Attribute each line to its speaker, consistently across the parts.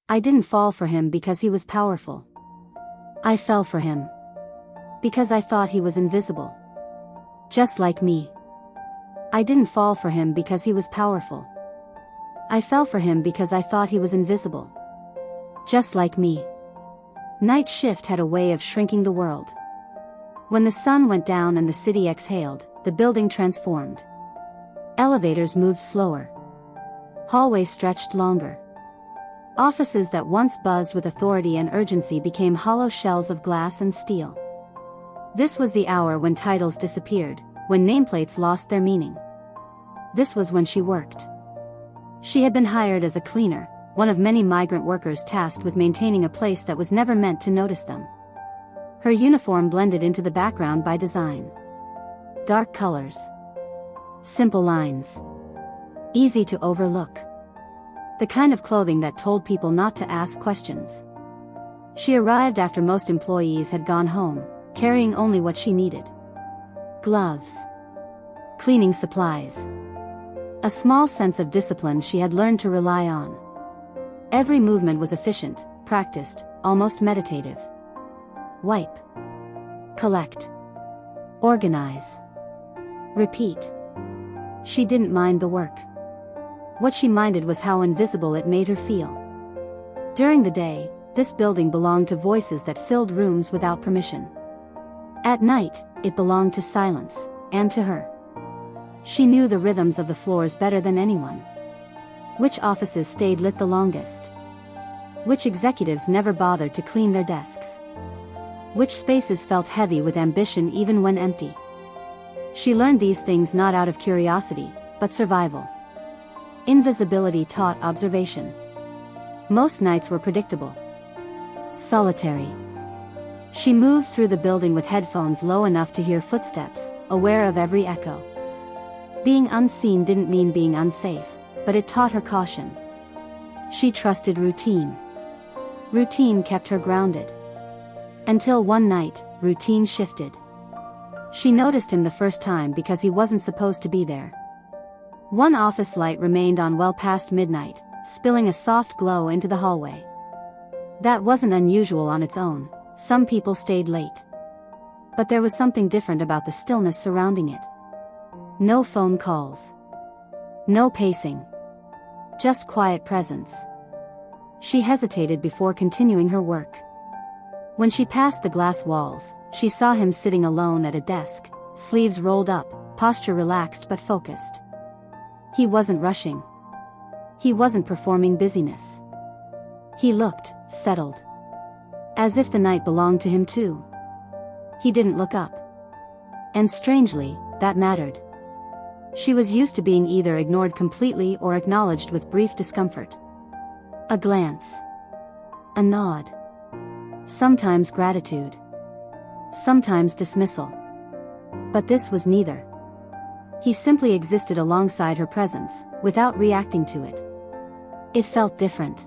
Speaker 1: I didn't fall for him because he was powerful. I fell for him because I thought he was invisible. Just like me. I didn't fall for him because he was powerful. I fell for him because I thought he was invisible. Just like me. Night shift had a way of shrinking the world. When the sun went down and the city exhaled, the building transformed. Elevators moved slower. Hallways stretched longer. Offices that once buzzed with authority and urgency became hollow shells of glass and steel. This was the hour when titles disappeared, when nameplates lost their meaning. This was when she worked. She had been hired as a cleaner, one of many migrant workers tasked with maintaining a place that was never meant to notice them. Her uniform blended into the background by design. Dark colors. Simple lines. Easy to overlook. The kind of clothing that told people not to ask questions. She arrived after most employees had gone home, carrying only what she needed. Gloves. Cleaning supplies. A small sense of discipline she had learned to rely on. Every movement was efficient, practiced, almost meditative. Wipe. Collect. Organize. Repeat. She didn't mind the work. What she minded was how invisible it made her feel. During the day, this building belonged to voices that filled rooms without permission. At night, it belonged to silence, and to her. She knew the rhythms of the floors better than anyone. Which offices stayed lit the longest? Which executives never bothered to clean their desks? Which spaces felt heavy with ambition even when empty? She learned these things not out of curiosity, but survival. Invisibility taught observation. Most nights were predictable. Solitary. She moved through the building with headphones low enough to hear footsteps, aware of every echo. Being unseen didn't mean being unsafe, but it taught her caution. She trusted routine. Routine kept her grounded. Until one night, routine shifted. She noticed him the first time because he wasn't supposed to be there. One office light remained on well past midnight, spilling a soft glow into the hallway. That wasn't unusual on its own. Some people stayed late. But there was something different about the stillness surrounding it. No phone calls. No pacing. Just quiet presence. She hesitated before continuing her work. When she passed the glass walls, she saw him sitting alone at a desk, sleeves rolled up, posture relaxed but focused. He wasn't rushing. He wasn't performing busyness. He looked settled. As if the night belonged to him too. He didn't look up. And strangely, that mattered. She was used to being either ignored completely or acknowledged with brief discomfort. A glance. A nod. Sometimes gratitude. Sometimes dismissal. But this was neither. He simply existed alongside her presence, without reacting to it. It felt different.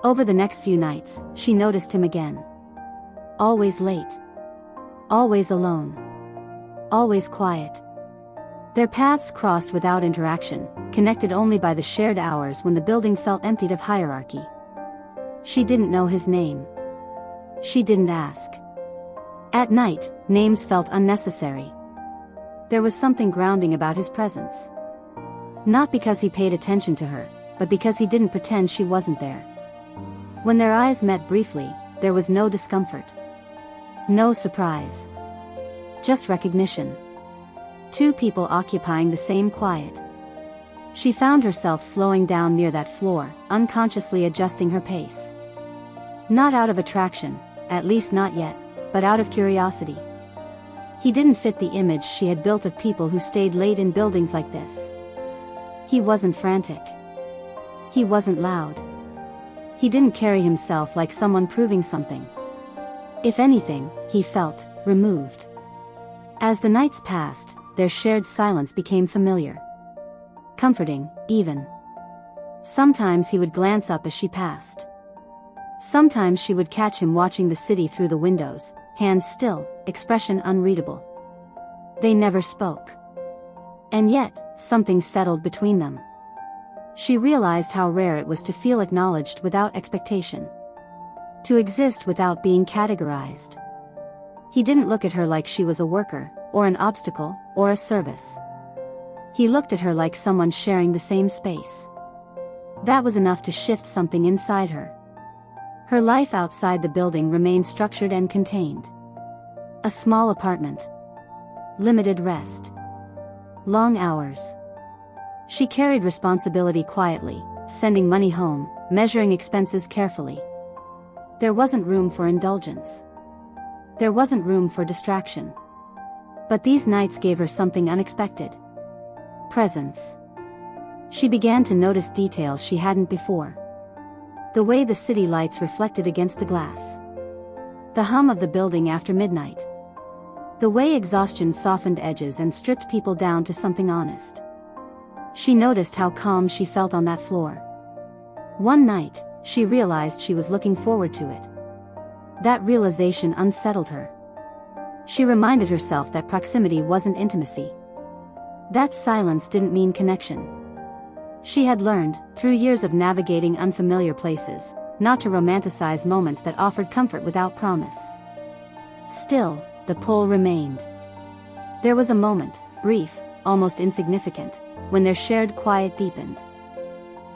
Speaker 1: Over the next few nights, she noticed him again. Always late. Always alone. Always quiet. Their paths crossed without interaction, connected only by the shared hours when the building felt emptied of hierarchy. She didn't know his name. She didn't ask. At night, names felt unnecessary. There was something grounding about his presence. Not because he paid attention to her, but because he didn't pretend she wasn't there. When their eyes met briefly, there was no discomfort. No surprise. Just recognition. Two people occupying the same quiet. She found herself slowing down near that floor, unconsciously adjusting her pace. Not out of attraction, at least not yet, but out of curiosity. He didn't fit the image she had built of people who stayed late in buildings like this. He wasn't frantic. He wasn't loud. He didn't carry himself like someone proving something. If anything, he felt removed. As the nights passed, their shared silence became familiar. Comforting, even. Sometimes he would glance up as she passed. Sometimes she would catch him watching the city through the windows, hands still, expression unreadable. They never spoke. And yet, something settled between them. She realized how rare it was to feel acknowledged without expectation. To exist without being categorized. He didn't look at her like she was a worker, or an obstacle, or a service. He looked at her like someone sharing the same space. That was enough to shift something inside her. Her life outside the building remained structured and contained. A small apartment. Limited rest. Long hours. She carried responsibility quietly, sending money home, measuring expenses carefully. There wasn't room for indulgence. There wasn't room for distraction. But these nights gave her something unexpected. Presence. She began to notice details she hadn't before. The way the city lights reflected against the glass. The hum of the building after midnight. The way exhaustion softened edges and stripped people down to something honest. She noticed how calm she felt on that floor. One night, she realized she was looking forward to it. That realization unsettled her. She reminded herself that proximity wasn't intimacy. That silence didn't mean connection. She had learned, through years of navigating unfamiliar places, not to romanticize moments that offered comfort without promise. Still, the pull remained. There was a moment, brief, almost insignificant, when their shared quiet deepened.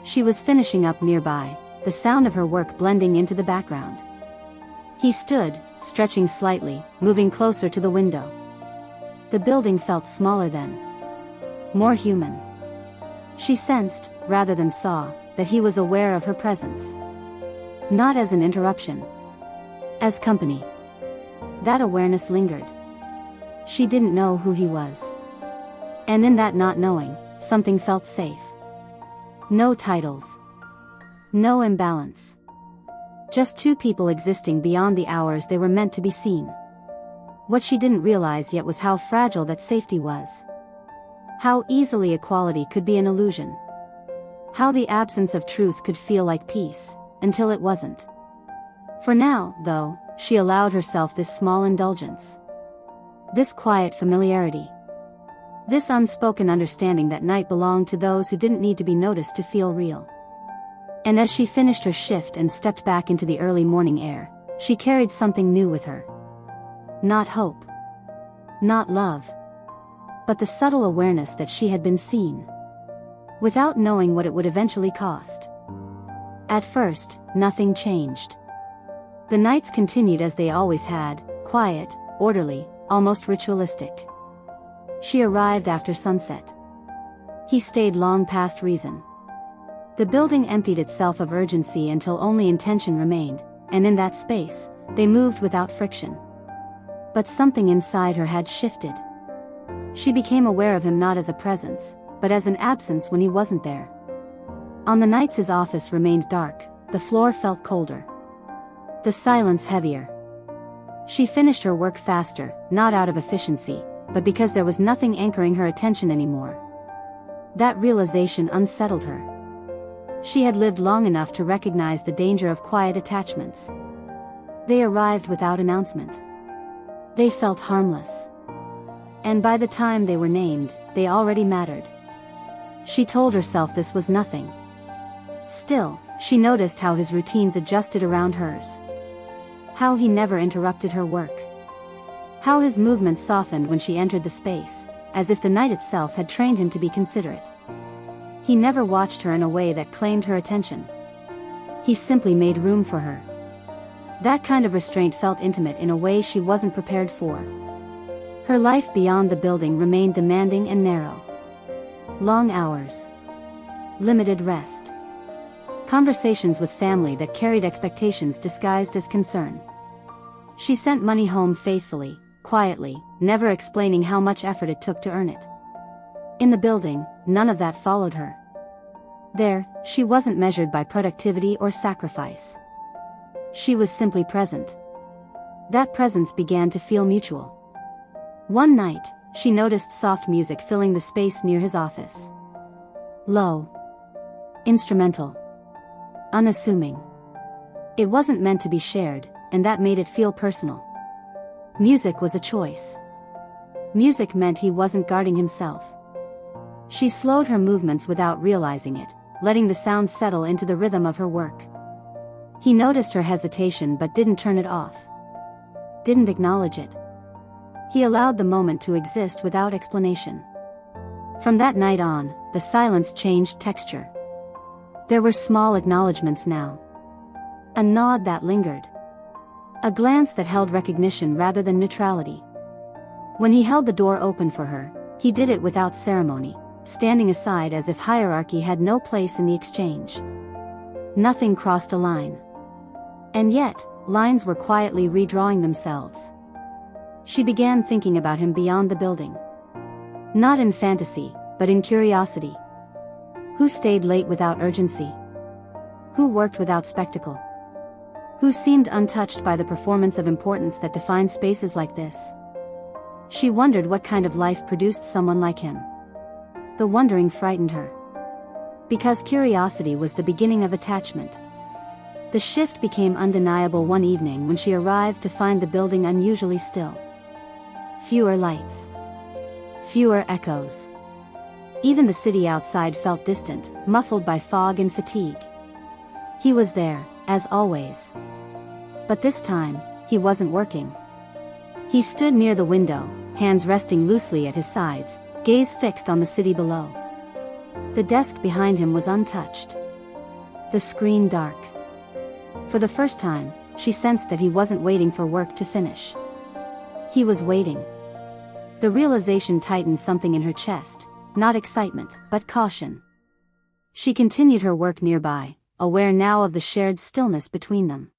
Speaker 1: She was finishing up nearby, the sound of her work blending into the background. He stood, stretching slightly, moving closer to the window. The building felt smaller then. More human. She sensed, rather than saw, that he was aware of her presence. Not as an interruption. As company. That awareness lingered. She didn't know who he was. And in that not knowing, something felt safe. No titles. No imbalance. Just two people existing beyond the hours they were meant to be seen. What she didn't realize yet was how fragile that safety was. How easily equality could be an illusion. How the absence of truth could feel like peace, until it wasn't. For now, though, she allowed herself this small indulgence. This quiet familiarity. This unspoken understanding that night belonged to those who didn't need to be noticed to feel real. And as she finished her shift and stepped back into the early morning air, she carried something new with her. Not hope. Not love. But the subtle awareness that she had been seen. Without knowing what it would eventually cost. At first, nothing changed. The nights continued as they always had, quiet, orderly, almost ritualistic. She arrived after sunset. He stayed long past reason. The building emptied itself of urgency until only intention remained, and in that space, they moved without friction. But something inside her had shifted. She became aware of him not as a presence, but as an absence when he wasn't there. On the nights his office remained dark, the floor felt colder. The silence heavier. She finished her work faster, not out of efficiency, but because there was nothing anchoring her attention anymore. That realization unsettled her. She had lived long enough to recognize the danger of quiet attachments. They arrived without announcement. They felt harmless. And by the time they were named, they already mattered. She told herself this was nothing. Still, she noticed how his routines adjusted around hers. How he never interrupted her work. How his movements softened when she entered the space, as if the night itself had trained him to be considerate. He never watched her in a way that claimed her attention. He simply made room for her. That kind of restraint felt intimate in a way she wasn't prepared for. Her life beyond the building remained demanding and narrow. Long hours. Limited rest. Conversations with family that carried expectations disguised as concern. She sent money home faithfully, quietly, never explaining how much effort it took to earn it. In the building, none of that followed her. There, she wasn't measured by productivity or sacrifice. She was simply present. That presence began to feel mutual. One night, she noticed soft music filling the space near his office. Low. Instrumental. Unassuming. It wasn't meant to be shared, and that made it feel personal. Music was a choice. Music meant he wasn't guarding himself. She slowed her movements without realizing it, letting the sound settle into the rhythm of her work. He noticed her hesitation but didn't turn it off. Didn't acknowledge it. He allowed the moment to exist without explanation. From that night on, the silence changed texture. There were small acknowledgments now. A nod that lingered. A glance that held recognition rather than neutrality. When he held the door open for her, he did it without ceremony, standing aside as if hierarchy had no place in the exchange. Nothing crossed a line. And yet, lines were quietly redrawing themselves. She began thinking about him beyond the building. Not in fantasy, but in curiosity. Who stayed late without urgency? Who worked without spectacle? Who seemed untouched by the performance of importance that defined spaces like this? She wondered what kind of life produced someone like him. The wondering frightened her. Because curiosity was the beginning of attachment. The shift became undeniable one evening when she arrived to find the building unusually still. Fewer lights. Fewer echoes. Even the city outside felt distant, muffled by fog and fatigue. He was there, as always. But this time, he wasn't working. He stood near the window, hands resting loosely at his sides, gaze fixed on the city below. The desk behind him was untouched. The screen dark. For the first time, she sensed that he wasn't waiting for work to finish. He was waiting. The realization tightened something in her chest, not excitement, but caution. She continued her work nearby, aware now of the shared stillness between them.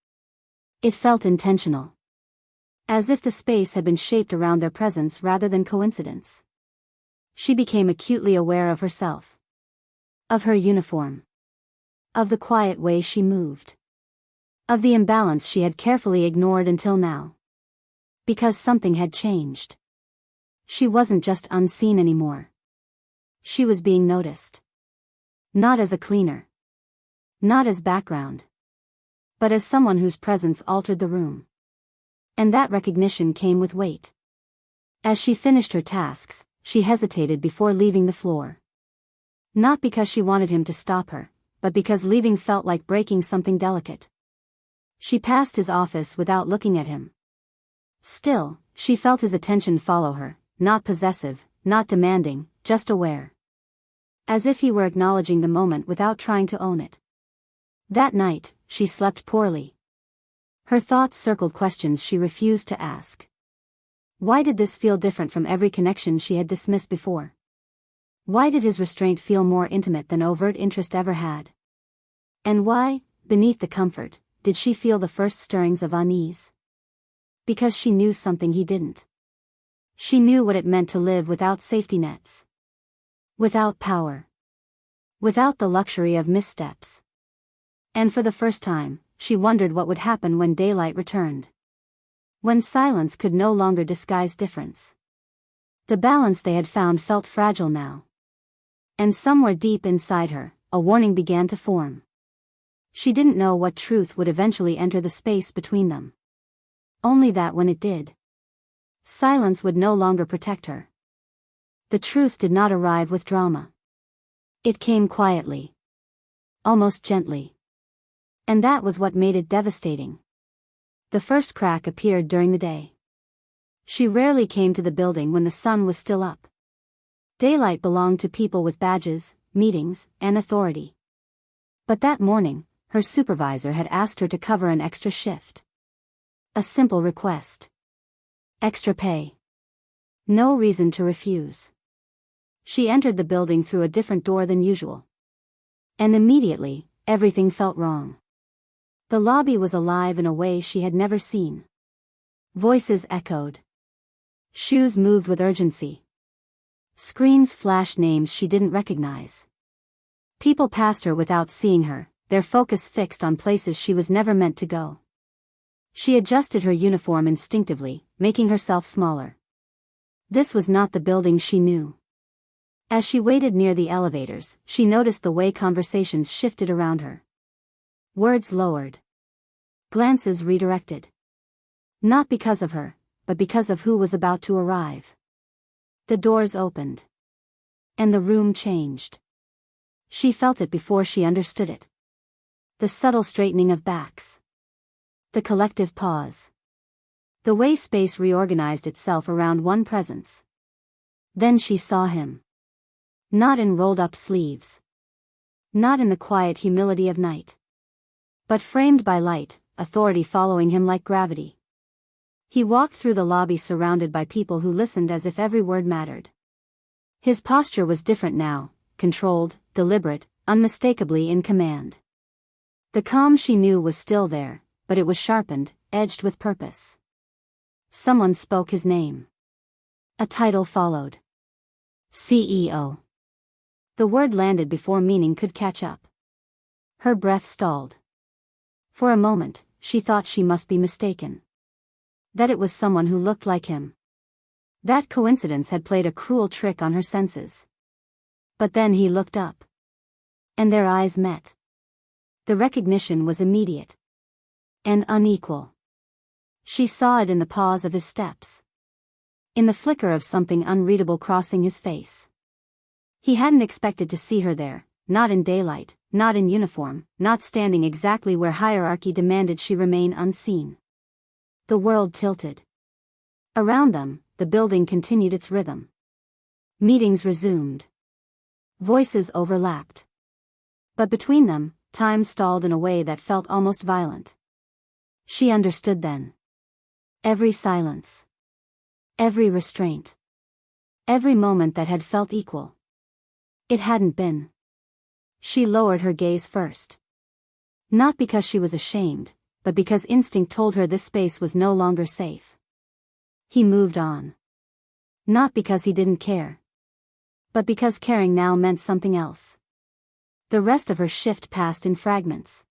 Speaker 1: It felt intentional. As if the space had been shaped around their presence rather than coincidence. She became acutely aware of herself. Of her uniform. Of the quiet way she moved. Of the imbalance she had carefully ignored until now. Because something had changed. She wasn't just unseen anymore. She was being noticed. Not as a cleaner. Not as background. But as someone whose presence altered the room. And that recognition came with weight. As she finished her tasks, she hesitated before leaving the floor. Not because she wanted him to stop her, but because leaving felt like breaking something delicate. She passed his office without looking at him. Still, she felt his attention follow her, not possessive, not demanding, just aware. As if he were acknowledging the moment without trying to own it. That night, she slept poorly. Her thoughts circled questions she refused to ask. Why did this feel different from every connection she had dismissed before? Why did his restraint feel more intimate than overt interest ever had? And why, beneath the comfort, did she feel the first stirrings of unease? Because she knew something he didn't. She knew what it meant to live without safety nets. Without power. Without the luxury of missteps. And for the first time, she wondered what would happen when daylight returned. When silence could no longer disguise difference. The balance they had found felt fragile now. And somewhere deep inside her, a warning began to form. She didn't know what truth would eventually enter the space between them. Only that when it did, silence would no longer protect her. The truth did not arrive with drama. It came quietly. Almost gently. And that was what made it devastating. The first crack appeared during the day. She rarely came to the building when the sun was still up. Daylight belonged to people with badges, meetings, and authority. But that morning, her supervisor had asked her to cover an extra shift. A simple request. Extra pay. No reason to refuse. She entered the building through a different door than usual. And immediately, everything felt wrong. The lobby was alive in a way she had never seen. Voices echoed. Shoes moved with urgency. Screens flashed names she didn't recognize. People passed her without seeing her, their focus fixed on places she was never meant to go. She adjusted her uniform instinctively, making herself smaller. This was not the building she knew. As she waited near the elevators, she noticed the way conversations shifted around her. Words lowered. Glances redirected. Not because of her, but because of who was about to arrive. The doors opened. And the room changed. She felt it before she understood it. The subtle straightening of backs. The collective pause. The way space reorganized itself around one presence. Then she saw him. Not in rolled-up sleeves. Not in the quiet humility of night. But framed by light, authority following him like gravity. He walked through the lobby surrounded by people who listened as if every word mattered. His posture was different now, controlled, deliberate, unmistakably in command. The calm she knew was still there, but it was sharpened, edged with purpose. Someone spoke his name. A title followed. CEO. The word landed before meaning could catch up. Her breath stalled. For a moment, she thought she must be mistaken. That it was someone who looked like him. That coincidence had played a cruel trick on her senses. But then he looked up. And their eyes met. The recognition was immediate. And unequal. She saw it in the pause of his steps. In the flicker of something unreadable crossing his face. He hadn't expected to see her there, not in daylight, not in uniform, not standing exactly where hierarchy demanded she remain unseen. The world tilted. Around them, the building continued its rhythm. Meetings resumed. Voices overlapped. But between them, time stalled in a way that felt almost violent. She understood then. Every silence. Every restraint. Every moment that had felt equal. It hadn't been. She lowered her gaze first. Not because she was ashamed, but because instinct told her this space was no longer safe. He moved on. Not because he didn't care. But because caring now meant something else. The rest of her shift passed in fragments.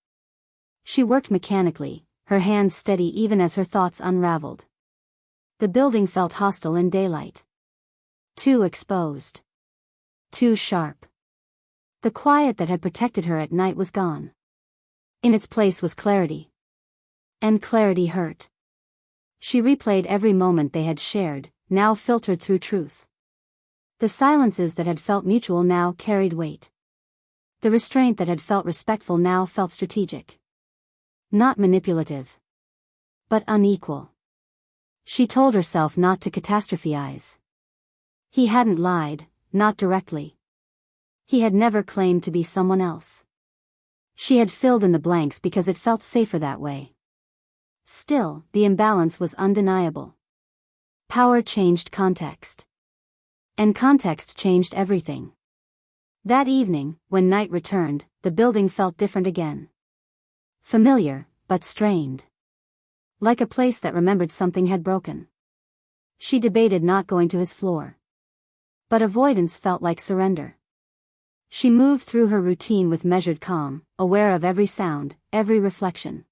Speaker 1: She worked mechanically, her hands steady even as her thoughts unraveled. The building felt hostile in daylight. Too exposed. Too sharp. The quiet that had protected her at night was gone. In its place was clarity. And clarity hurt. She replayed every moment they had shared, now filtered through truth. The silences that had felt mutual now carried weight. The restraint that had felt respectful now felt strategic. Not manipulative. But unequal. She told herself not to catastrophize. He hadn't lied, not directly. He had never claimed to be someone else. She had filled in the blanks because it felt safer that way. Still, the imbalance was undeniable. Power changed context. And context changed everything. That evening, when night returned, the building felt different again. Familiar, but strained. Like a place that remembered something had broken. She debated not going to his floor. But avoidance felt like surrender. She moved through her routine with measured calm, aware of every sound, every reflection.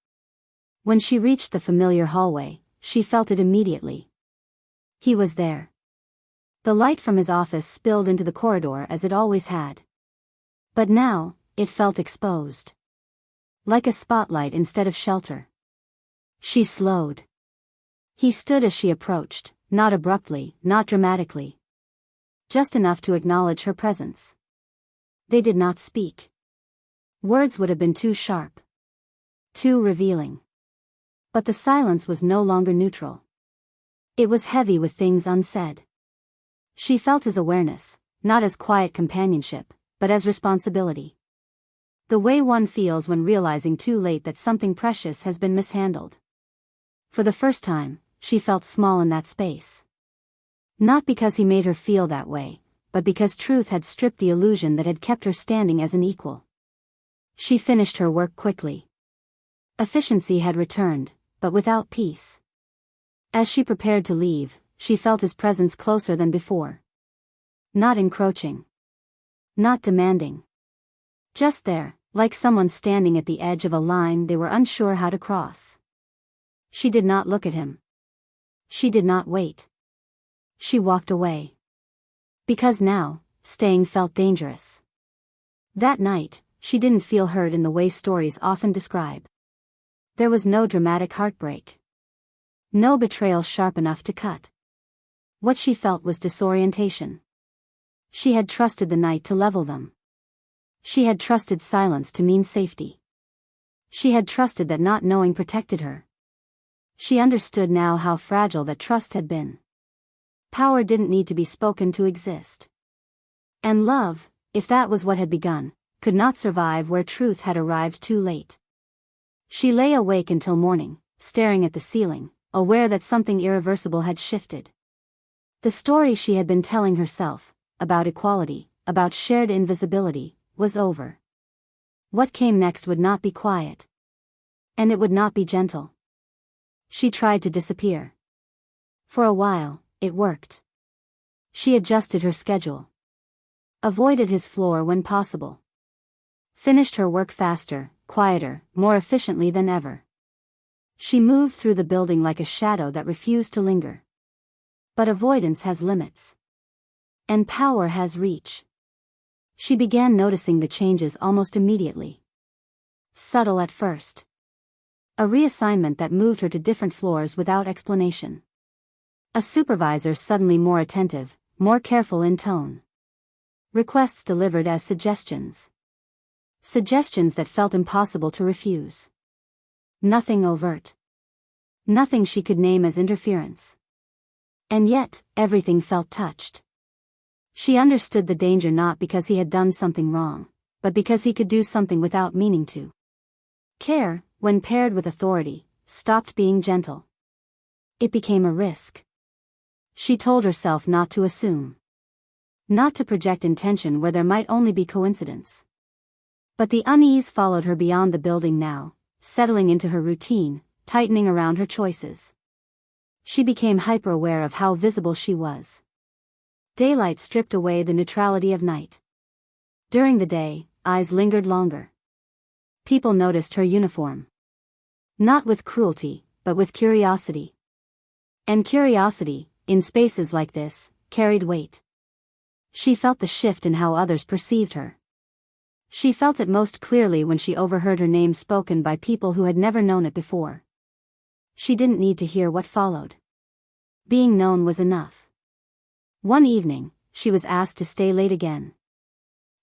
Speaker 1: When she reached the familiar hallway, she felt it immediately. He was there. The light from his office spilled into the corridor as it always had. But now, it felt exposed. Like a spotlight instead of shelter. She slowed. He stood as she approached, not abruptly, not dramatically. Just enough to acknowledge her presence. They did not speak. Words would have been too sharp. Too revealing. But the silence was no longer neutral. It was heavy with things unsaid. She felt his awareness, not as quiet companionship, but as responsibility. The way one feels when realizing too late that something precious has been mishandled. For the first time, she felt small in that space. Not because he made her feel that way, but because truth had stripped the illusion that had kept her standing as an equal. She finished her work quickly. Efficiency had returned, but without peace. As she prepared to leave, she felt his presence closer than before. Not encroaching. Not demanding. Just there, like someone standing at the edge of a line they were unsure how to cross. She did not look at him. She did not wait. She walked away. Because now, staying felt dangerous. That night, she didn't feel hurt in the way stories often describe. There was no dramatic heartbreak. No betrayal sharp enough to cut. What she felt was disorientation. She had trusted the night to level them. She had trusted silence to mean safety. She had trusted that not knowing protected her. She understood now how fragile that trust had been. Power didn't need to be spoken to exist. And love, if that was what had begun, could not survive where truth had arrived too late. She lay awake until morning, staring at the ceiling, aware that something irreversible had shifted. The story she had been telling herself, about equality, about shared invisibility, was over. What came next would not be quiet. And it would not be gentle. She tried to disappear. For a while, it worked. She adjusted her schedule. Avoided his floor when possible. Finished her work faster, quieter, more efficiently than ever. She moved through the building like a shadow that refused to linger. But avoidance has limits. And power has reach. She began noticing the changes almost immediately. Subtle at first. A reassignment that moved her to different floors without explanation. A supervisor suddenly more attentive, more careful in tone. Requests delivered as suggestions. Suggestions that felt impossible to refuse. Nothing overt. Nothing she could name as interference. And yet, everything felt touched. She understood the danger not because he had done something wrong, but because he could do something without meaning to. Care, when paired with authority, stopped being gentle. It became a risk. She told herself not to assume. Not to project intention where there might only be coincidence. But the unease followed her beyond the building now, settling into her routine, tightening around her choices. She became hyper-aware of how visible she was. Daylight stripped away the neutrality of night. During the day, eyes lingered longer. People noticed her uniform. Not with cruelty, but with curiosity. And curiosity, in spaces like this, carried weight. She felt the shift in how others perceived her. She felt it most clearly when she overheard her name spoken by people who had never known it before. She didn't need to hear what followed. Being known was enough. One evening, she was asked to stay late again.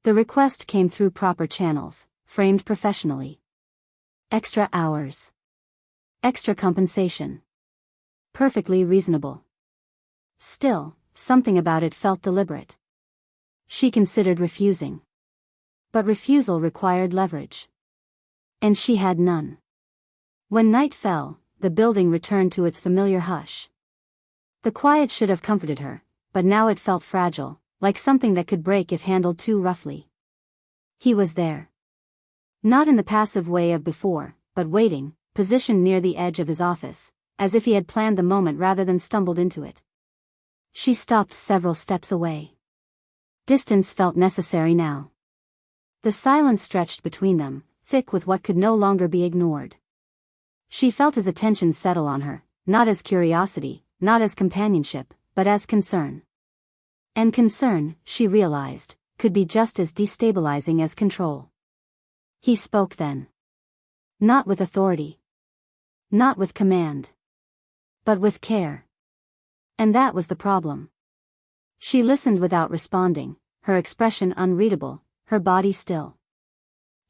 Speaker 1: The request came through proper channels, framed professionally. Extra hours. Extra compensation. Perfectly reasonable. Still, something about it felt deliberate. She considered refusing. But refusal required leverage. And she had none. When night fell, the building returned to its familiar hush. The quiet should have comforted her, but now it felt fragile, like something that could break if handled too roughly. He was there. Not in the passive way of before, but waiting, positioned near the edge of his office, as if he had planned the moment rather than stumbled into it. She stopped several steps away. Distance felt necessary now. The silence stretched between them, thick with what could no longer be ignored. She felt his attention settle on her, not as curiosity, not as companionship, but as concern. And concern, she realized, could be just as destabilizing as control. He spoke then. Not with authority. Not with command. But with care. And that was the problem. She listened without responding, her expression unreadable, her body still.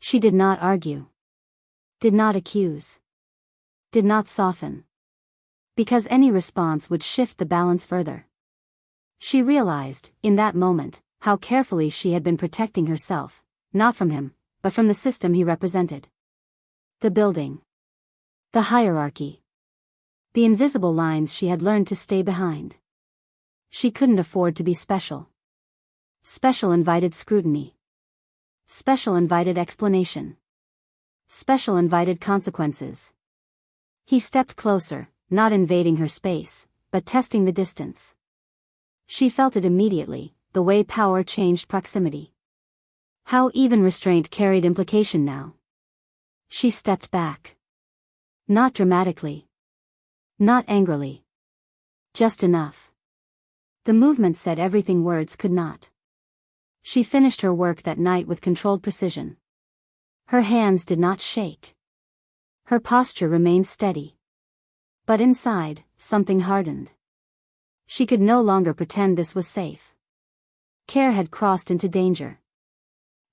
Speaker 1: She did not argue. Did not accuse. Did not soften. Because any response would shift the balance further. She realized, in that moment, how carefully she had been protecting herself, not from him, but from the system he represented. The building. The hierarchy. The invisible lines she had learned to stay behind. She couldn't afford to be special. Special invited scrutiny. Special invited explanation. Special invited consequences. He stepped closer, not invading her space, but testing the distance. She felt it immediately, the way power changed proximity. How even restraint carried implication now. She stepped back. Not dramatically. Not angrily. Just enough. The movement said everything words could not. She finished her work that night with controlled precision. Her hands did not shake. Her posture remained steady. But inside, something hardened. She could no longer pretend this was safe. Care had crossed into danger.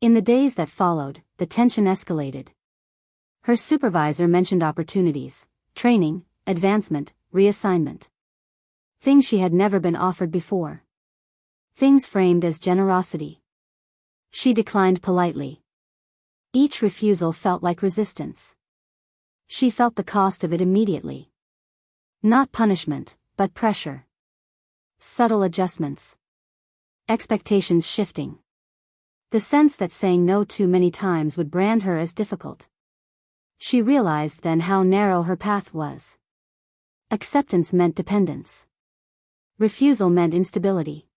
Speaker 1: In the days that followed, the tension escalated. Her supervisor mentioned opportunities, training, advancement, reassignment. Things she had never been offered before. Things framed as generosity. She declined politely. Each refusal felt like resistance. She felt the cost of it immediately. Not punishment, but pressure. Subtle adjustments. Expectations shifting. The sense that saying no too many times would brand her as difficult. She realized then how narrow her path was. Acceptance meant dependence. Refusal meant instability.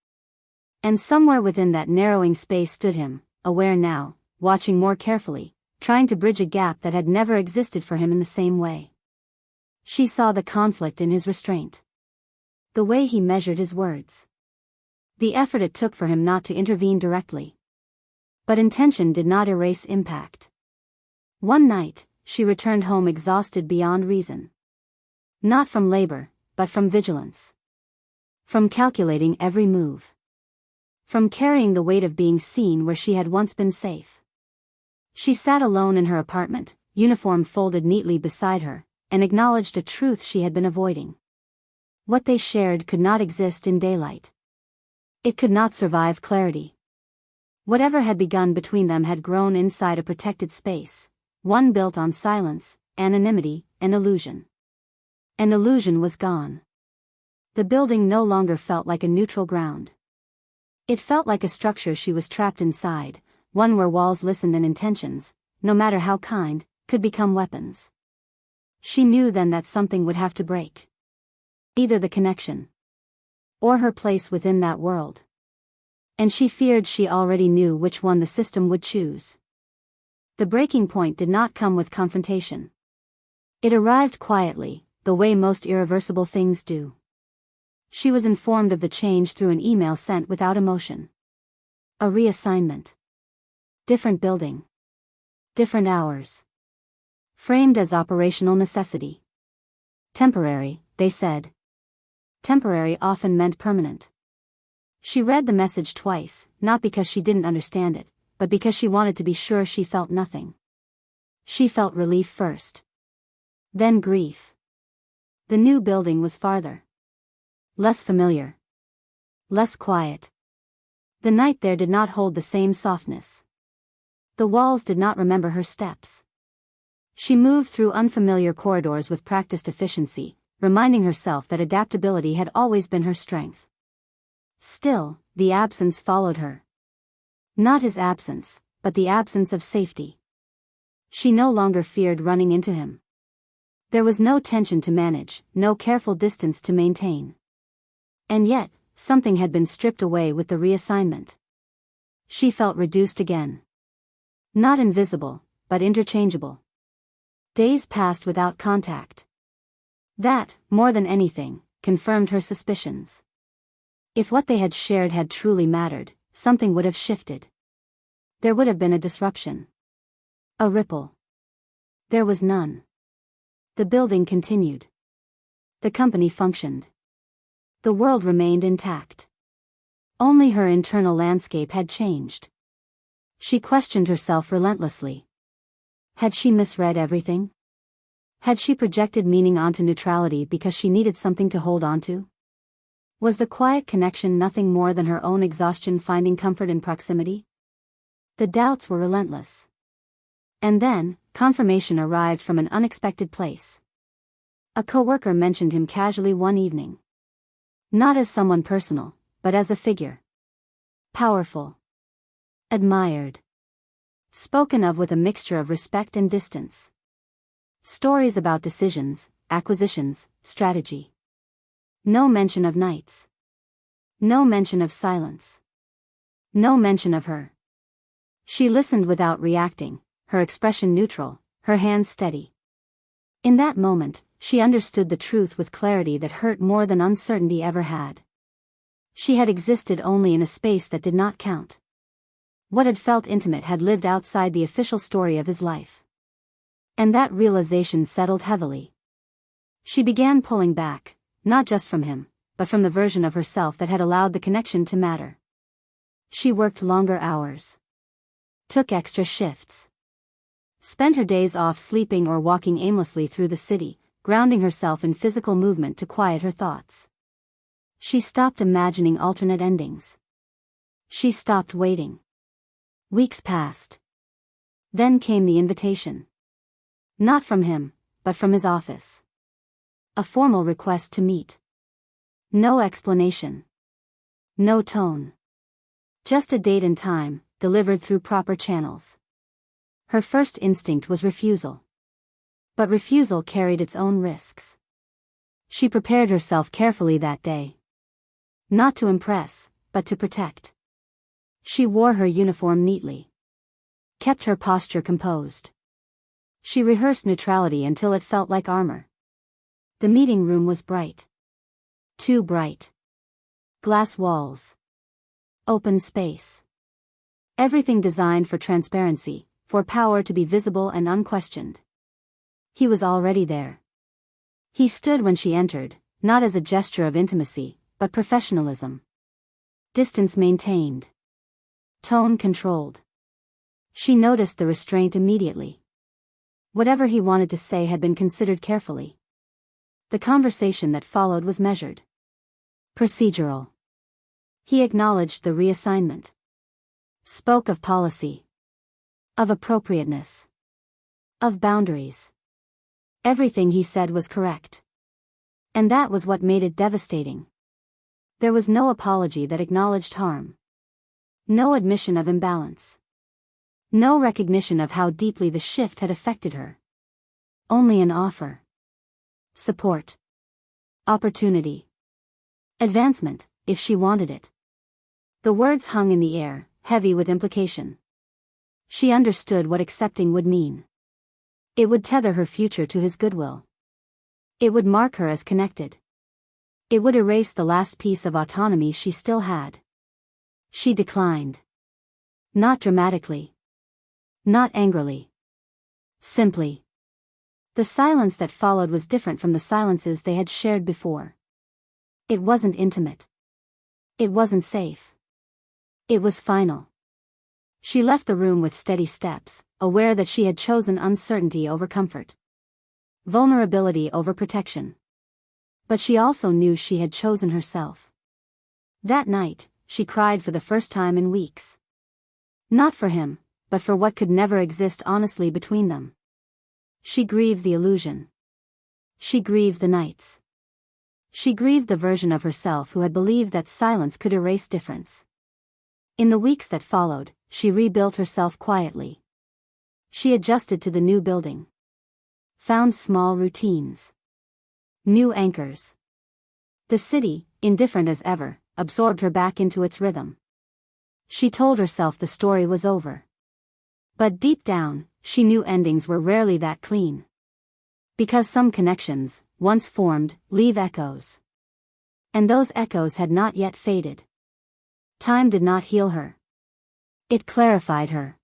Speaker 1: And somewhere within that narrowing space stood him, aware now, watching more carefully, trying to bridge a gap that had never existed for him in the same way. She saw the conflict in his restraint. The way he measured his words. The effort it took for him not to intervene directly. But intention did not erase impact. One night, she returned home exhausted beyond reason. Not from labor, but from vigilance. From calculating every move. From carrying the weight of being seen where she had once been safe. She sat alone in her apartment, uniform folded neatly beside her, and acknowledged a truth she had been avoiding. What they shared could not exist in daylight. It could not survive clarity. Whatever had begun between them had grown inside a protected space, one built on silence, anonymity, and illusion. And illusion was gone. The building no longer felt like a neutral ground. It felt like a structure she was trapped inside, one where walls listened and intentions, no matter how kind, could become weapons. She knew then that something would have to break. Either the connection. Or her place within that world. And she feared she already knew which one the system would choose. The breaking point did not come with confrontation. It arrived quietly, the way most irreversible things do. She was informed of the change through an email sent without emotion. A reassignment. Different building. Different hours. Framed as operational necessity. Temporary, they said. Temporary often meant permanent. She read the message twice, not because she didn't understand it, but because she wanted to be sure she felt nothing. She felt relief first. Then grief. The new building was farther. Less familiar. Less quiet. The night there did not hold the same softness. The walls did not remember her steps. She moved through unfamiliar corridors with practiced efficiency, reminding herself that adaptability had always been her strength. Still, the absence followed her. Not his absence, but the absence of safety. She no longer feared running into him. There was no tension to manage, no careful distance to maintain. And yet, something had been stripped away with the reassignment. She felt reduced again. Not invisible, but interchangeable. Days passed without contact. That, more than anything, confirmed her suspicions. If what they had shared had truly mattered, something would have shifted. There would have been a disruption. A ripple. There was none. The building continued. The company functioned. The world remained intact. Only her internal landscape had changed. She questioned herself relentlessly. Had she misread everything? Had she projected meaning onto neutrality because she needed something to hold onto? Was the quiet connection nothing more than her own exhaustion finding comfort in proximity? The doubts were relentless. And then, confirmation arrived from an unexpected place. A coworker mentioned him casually one evening. Not as someone personal, but as a figure. Powerful. Admired. Spoken of with a mixture of respect and distance. Stories about decisions, acquisitions, strategy. No mention of nights. No mention of silence. No mention of her. She listened without reacting, her expression neutral, her hands steady. In that moment, she understood the truth with clarity that hurt more than uncertainty ever had. She had existed only in a space that did not count. What had felt intimate had lived outside the official story of his life. And that realization settled heavily. She began pulling back, not just from him, but from the version of herself that had allowed the connection to matter. She worked longer hours. Took extra shifts. Spent her days off sleeping or walking aimlessly through the city, grounding herself in physical movement to quiet her thoughts. She stopped imagining alternate endings. She stopped waiting. Weeks passed. Then came the invitation. Not from him, but from his office. A formal request to meet. No explanation. No tone. Just a date and time, delivered through proper channels. Her first instinct was refusal. But refusal carried its own risks. She prepared herself carefully that day. Not to impress, but to protect. She wore her uniform neatly. Kept her posture composed. She rehearsed neutrality until it felt like armor. The meeting room was bright. Too bright. Glass walls. Open space. Everything designed for transparency, for power to be visible and unquestioned. He was already there. He stood when she entered, not as a gesture of intimacy, but professionalism. Distance maintained. Tone controlled. She noticed the restraint immediately. Whatever he wanted to say had been considered carefully. The conversation that followed was measured. Procedural. He acknowledged the reassignment. Spoke of policy. Of appropriateness. Of boundaries. Everything he said was correct. And that was what made it devastating. There was no apology that acknowledged harm. No admission of imbalance. No recognition of how deeply the shift had affected her. Only an offer. Support. Opportunity. Advancement, if she wanted it. The words hung in the air, heavy with implication. She understood what accepting would mean. It would tether her future to his goodwill. It would mark her as connected. It would erase the last piece of autonomy she still had. She declined. Not dramatically. Not angrily. Simply. The silence that followed was different from the silences they had shared before. It wasn't intimate. It wasn't safe. It was final. She left the room with steady steps, aware that she had chosen uncertainty over comfort. Vulnerability over protection. But she also knew she had chosen herself. That night, she cried for the first time in weeks. Not for him, but for what could never exist honestly between them. She grieved the illusion. She grieved the nights. She grieved the version of herself who had believed that silence could erase difference. In the weeks that followed, she rebuilt herself quietly. She adjusted to the new building. Found small routines. New anchors. The city, indifferent as ever, absorbed her back into its rhythm. She told herself the story was over. But deep down, she knew endings were rarely that clean. Because some connections, once formed, leave echoes. And those echoes had not yet faded. Time did not heal her. It clarified her.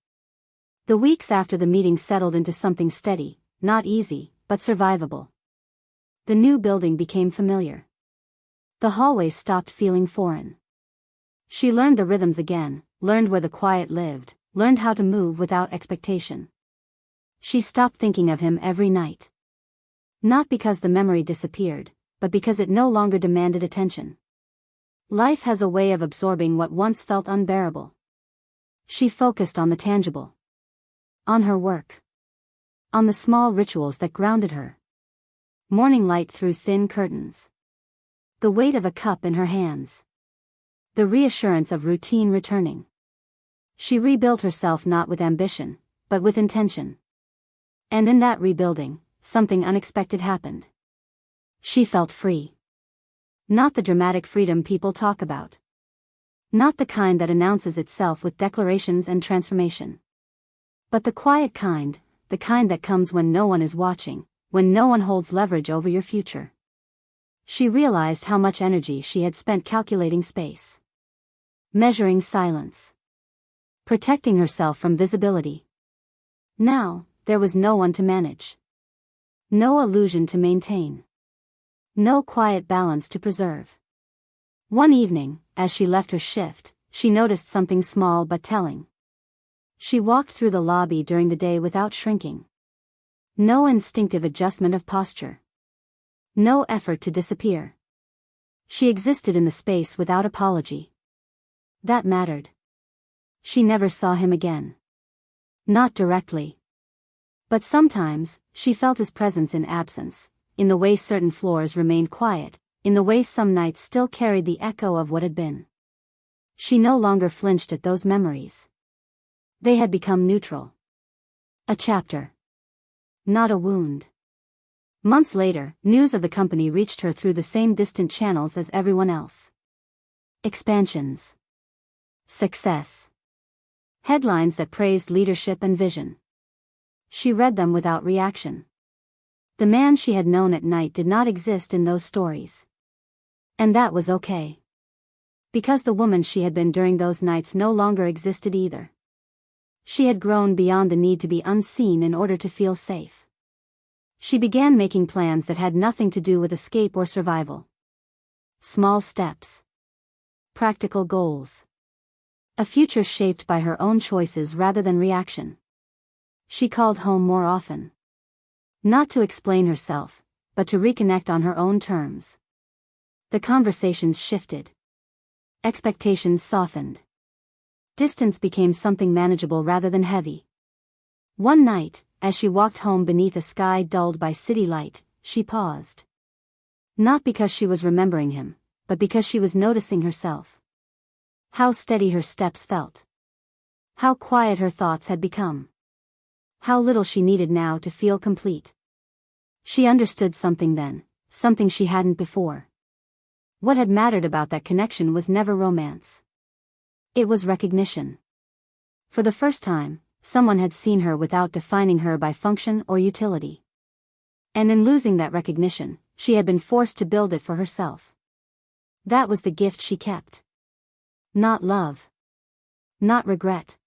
Speaker 1: The weeks after the meeting settled into something steady, not easy, but survivable. The new building became familiar. The hallways stopped feeling foreign. She learned the rhythms again, learned where the quiet lived, learned how to move without expectation. She stopped thinking of him every night. Not because the memory disappeared, but because it no longer demanded attention. Life has a way of absorbing what once felt unbearable. She focused on the tangible. On her work. On the small rituals that grounded her. Morning light through thin curtains. The weight of a cup in her hands. The reassurance of routine returning. She rebuilt herself not with ambition, but with intention. And in that rebuilding, something unexpected happened. She felt free. Not the dramatic freedom people talk about. Not the kind that announces itself with declarations and transformation. But the quiet kind, the kind that comes when no one is watching, when no one holds leverage over your future. She realized how much energy she had spent calculating space. Measuring silence. Protecting herself from visibility. Now, there was no one to manage. No illusion to maintain. No quiet balance to preserve. One evening, as she left her shift, she noticed something small but telling. She walked through the lobby during the day without shrinking. No instinctive adjustment of posture. No effort to disappear. She existed in the space without apology. That mattered. She never saw him again. Not directly. But sometimes, she felt his presence in absence, in the way certain floors remained quiet, in the way some nights still carried the echo of what had been. She no longer flinched at those memories. They had become neutral. A chapter. Not a wound. Months later, news of the company reached her through the same distant channels as everyone else. Expansions. Success. Headlines that praised leadership and vision. She read them without reaction. The man she had known at night did not exist in those stories. And that was okay. Because the woman she had been during those nights no longer existed either. She had grown beyond the need to be unseen in order to feel safe. She began making plans that had nothing to do with escape or survival. Small steps. Practical goals. A future shaped by her own choices rather than reaction. She called home more often. Not to explain herself, but to reconnect on her own terms. The conversations shifted. Expectations softened. Distance became something manageable rather than heavy. One night, as she walked home beneath a sky dulled by city light, she paused. Not because she was remembering him, but because she was noticing herself. How steady her steps felt. How quiet her thoughts had become. How little she needed now to feel complete. She understood something then, something she hadn't before. What had mattered about that connection was never romance. It was recognition. For the first time, someone had seen her without defining her by function or utility. And in losing that recognition, she had been forced to build it for herself. That was the gift she kept. Not love. Not regret.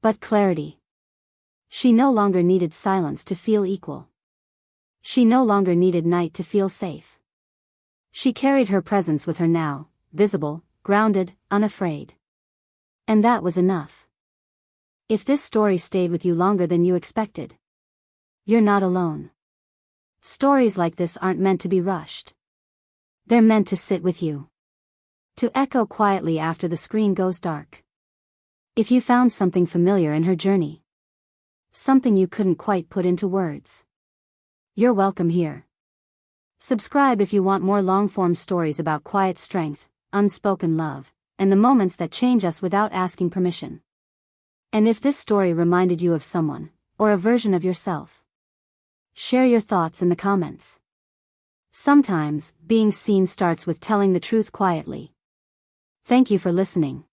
Speaker 1: But clarity. She no longer needed silence to feel equal. She no longer needed night to feel safe. She carried her presence with her now, visible, grounded, unafraid. And that was enough. If this story stayed with you longer than you expected, you're not alone. Stories like this aren't meant to be rushed. They're meant to sit with you. To echo quietly after the screen goes dark. If you found something familiar in her journey, something you couldn't quite put into words, you're welcome here. Subscribe if you want more long-form stories about quiet strength, unspoken love, and the moments that change us without asking permission. And if this story reminded you of someone, or a version of yourself, share your thoughts in the comments. Sometimes, being seen starts with telling the truth quietly. Thank you for listening.